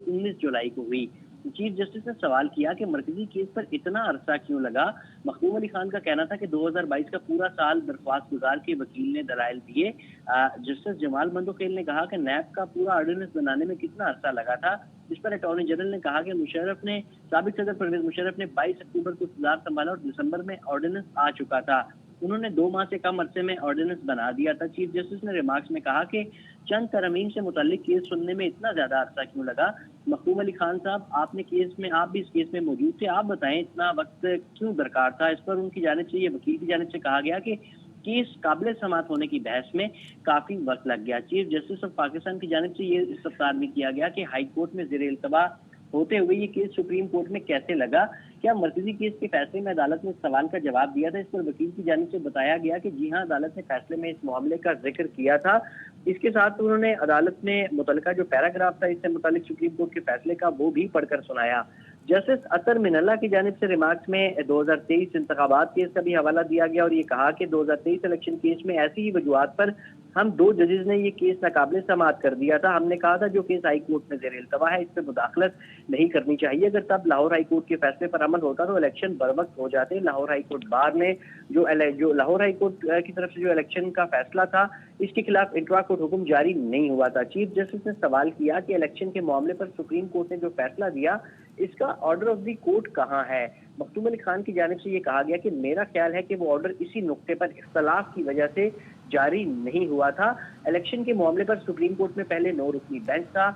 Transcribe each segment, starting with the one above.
19 जुलाई को हुई। Chief justice ने सवाल किया कि मरकजी केस पर इतना अरसा क्यों लगा। मखदूम अली खान का कहना था कि 2022 का पूरा साल दरख्वास्त गुजार के वकील ने दलाइल दिए। जस्टिस जमाल मंदोखेल ने कहा कि नैब का पूरा ऑर्डिनेंस बनाने में कितना अरसा लगा था। इस पर अटॉर्नी जनरल ने कहा कि साबिक सदर परवेज मुशर्रफ ने 22 अक्टूबर को इक़्तिदार संभाला और दिसंबर में ऑर्डिनेंस आ चुका था। उन्होंने 2 माह से कम अरसे में ऑर्डिनेंस बना दिया था। चीफ जस्टिस ने रिमार्क्स में कहा कि चंद तरमीम से मुताल्लिक केस सुनने में इतना ज्यादा अरसा क्यों लगा। मखदूम अली खान साहब, आप भी इस केस में मौजूद थे, आप बताएं इतना वक्त क्यों दरकार था। इस पर उनकी जानिब से, ये वकील की जानिब से कहा गया कि केस काबिल समात होने की बहस में काफी वक्त लग गया। चीफ जस्टिस ऑफ पाकिस्तान की जानिब से ये इस्तफसार भी किया गया कि हाई कोर्ट में ज़ेर इल्तवा होते हुए ये केस सुप्रीम कोर्ट में कैसे लगा। क्या मरकजी केस के फैसले में अदालत ने इस सवाल का जवाब दिया था। इस पर वकील की जानिब से बताया गया कि जी हाँ, अदालत ने फैसले में इस मामले का जिक्र किया था। इसके साथ उन्होंने अदालत ने मुतलका जो पैराग्राफ था इससे मुतालिक सुप्रीम कोर्ट के फैसले का, वो भी पढ़कर सुनाया। जस्टिस अतर मिनल्ला की जानिब से रिमार्क्स में 2023 इंतखाबात केस का भी हवाला दिया गया और ये कहा कि 2023 इलेक्शन केस में ऐसी ही वजूहात पर हम 2 जजेस ने ये केस नाकाबिल समाअत कर दिया था। हमने कहा था जो केस हाई कोर्ट में ज़ेर इल्तवा है इस पर मुदाखलत नहीं करनी चाहिए। अगर तब लाहौर हाई कोर्ट के फैसले पर अमल होता तो इलेक्शन बर वक्त हो जाते। लाहौर हाई कोर्ट बार ने जो लाहौर हाई कोर्ट की तरफ से जो इलेक्शन का फैसला था इसके खिलाफ इंट्रा कोर्ट हुक्म जारी नहीं हुआ था। चीफ जस्टिस ने सवाल किया कि इलेक्शन के मामले पर सुप्रीम कोर्ट ने जो फैसला दिया इसका ऑर्डर ऑफ द कोर्ट कहाँ है। मखदूम अली खान की जानिब से ये कहा गया कि मेरा ख्याल है कि वो ऑर्डर इसी नुक्ते पर इख्तलाफ की वजह से जारी नहीं हुआ था। इलेक्शन के मामले पर सुप्रीम कोर्ट में पहले 9 रुकनी बेंच था,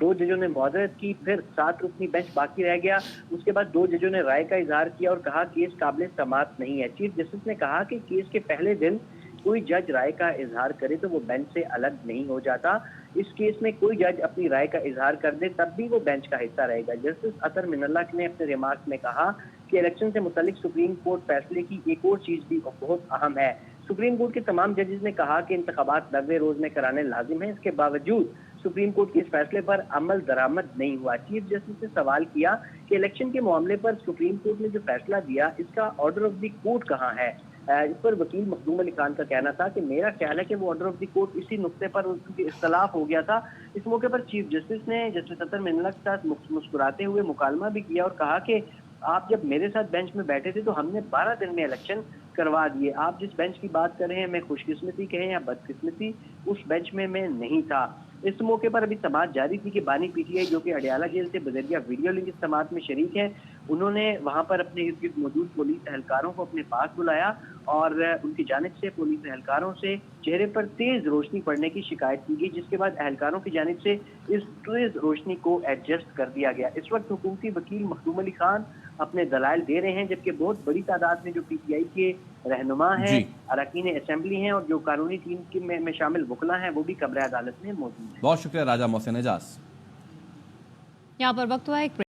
2 जजों ने मुआवजत की, फिर 7 रुकनी बेंच बाकी रह गया। उसके बाद 2 जजों ने राय का इजहार किया और कहा केस काबिल समाअत नहीं है। चीफ जस्टिस ने कहा कि केस के पहले दिन कोई जज राय का इजहार करे तो वो बेंच से अलग नहीं हो जाता। इस केस में कोई जज अपनी राय का इजहार कर दे तब भी वो बेंच का हिस्सा रहेगा। जस्टिस अतर मिनल्ला ने अपने रिमार्क में कहा कि इलेक्शन से मुतालिक सुप्रीम कोर्ट फैसले की एक और चीज भी बहुत अहम है। सुप्रीम कोर्ट के तमाम जजेस ने कहा कि इंतखाबात 90 रोज में कराने लाजिम है। इसके बावजूद सुप्रीम कोर्ट के इस फैसले पर अमल दरामद नहीं हुआ। चीफ जस्टिस ने सवाल किया कि इलेक्शन के मामले पर सुप्रीम कोर्ट ने जो फैसला दिया इसका ऑर्डर ऑफ द कोर्ट कहाँ है। इस पर वकील मखदूम अली खान का कहना था कि मेरा ख्याल है कि वो ऑर्डर ऑफ द कोर्ट इसी नुक्ते पर उनके इख्तलाफ हो गया था। इस मौके पर चीफ जस्टिस ने जस्टिस अतर मिनल्ला के साथ मुस्कुराते हुए मुकालमा भी किया और कहा कि आप जब मेरे साथ बेंच में बैठे थे तो हमने 12 दिन में इलेक्शन करवा दिए। आप जिस बेंच की बात कर रहे हैं, मैं खुशकिस्मती कहें या बदकिस्मती, उस बेंच में मैं नहीं था। इस मौके पर अभी समाअत जारी थी कि बानी पीटीआई जो कि अडियाला जेल से बजरिया वीडियो लिंक इस समाअत में शरीक है, उन्होंने वहां पर अपने इर्द गिर्द मौजूद पुलिस एहलकारों को अपने पास बुलाया और उनकी जानिब से पुलिस एहलकारों से चेहरे पर तेज रोशनी पड़ने की शिकायत की गई, जिसके बाद एहलकारों की जानिब से इस तेज रोशनी को एडजस्ट कर दिया गया। इस वक्त हुकूमती वकील मखदूम अली खान अपने दलाइल दे रहे हैं, जबकि बहुत बड़ी तादाद में जो पीटीआई के रहनुमा हैं, जी, अरकान असेंबली हैं और जो कानूनी टीम में शामिल वकला हैं वो भी कब्र अदालत में मौजूद हैं। बहुत शुक्रिया राजा मोहसिन एजाज। यहाँ पर वक्त हुआ एक